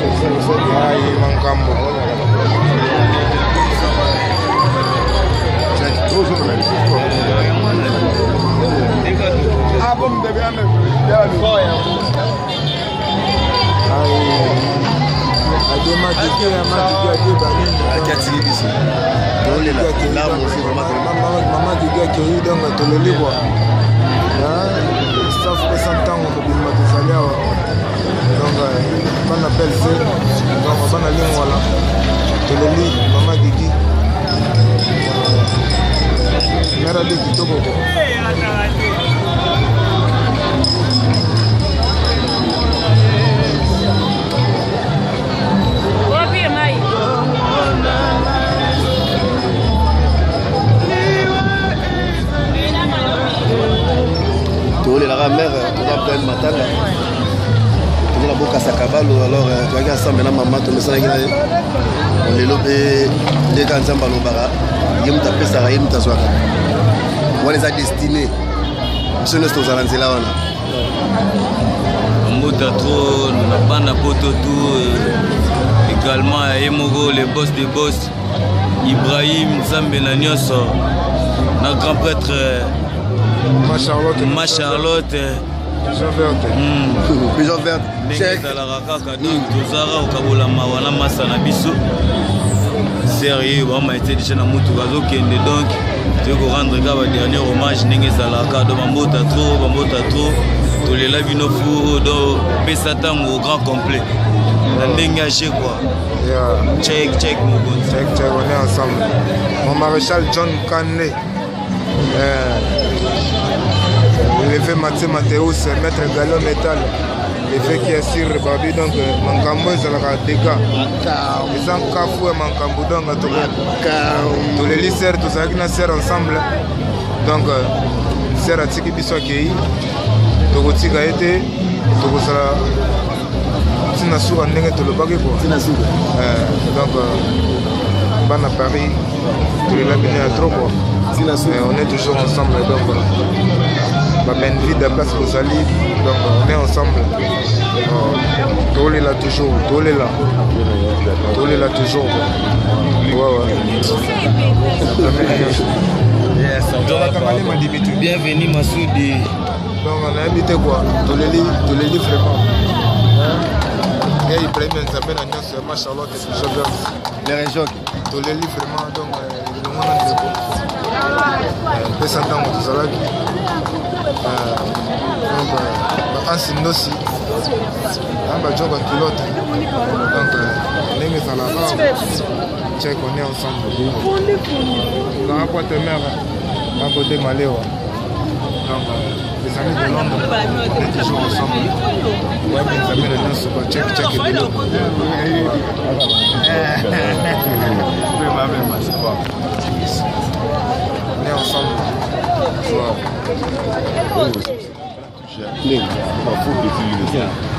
Ai, Mancambo. Ah, bom, deve haver. Ade magiki ya magiki ade banini. Akati biso. Tole la mo si mama diga ke yi donc toleli quoi. Ya staff pe santango ko bima to saliawa. Donc on appelle ça donc on va aller voilà. Toleli mama digi. Mera de kitoko ko. La mère, tu vas bien matin. Tu vas beaucoup à Sakabalo, alors tu vas ensemble na maman, tu me sens on est lobé des gars ensemble au bara. Il me tape ça, il me t'assoit. On les a destinés. Ce n'est pas aux alentours là on a. Mota trop, on a pas n'importe tout. Également Emogo, les boss des boss. Ibrahim Zambenanios, notre grand prêtre. Ma Charlotte. Pigeon verte. Check. Tozara okabola mawana masana biso. Sérieux, on a été déjà dans mutu bazokende donc tu veux rendre gaba dernier hommage ndenge zalaka do bambota trop tolela bino fu do pesatango au grand complet. Ndenge aché quoi. Check mon bon. Check, on est ensemble. Mon maréchal John Kane. L'évêque Mathieu Mathéus, maître Gallo Métal, l'évêque qui est sur Babi, donc Mancambo est à la dégâts. Les gens Kafou et Mancambo, donc tous les lycéens, tous les lycéens ensemble. Donc, c'est la Tiki Bissouakei, Togotti Gaëté, Togosala, Tinasou, en Nengue, tout le bagage. Donc, Ban à Paris, tous les labinés à trop. On est toujours ensemble, donc ben vie de place aux alliés, donc on est ensemble. Tolé là toujours, Tolé là toujours. Bienvenue Massoudi. Donc on a invité quoi? Tolé vraiment. Et Ibrahim Nzambe na nyonso ma Charlotte et Jobert. Les régions. Tolé vraiment donc le monde est beau. Pesantango tozalaki donc ansi ndosi bajoba pilote donc ndenge ezalaka check on est ensemble dans boîte mère à côté Maléwa donc les amis de Londres on est toujours ensemble ouais mais les amis de nyonso check et bilo on est ensemble. Wow.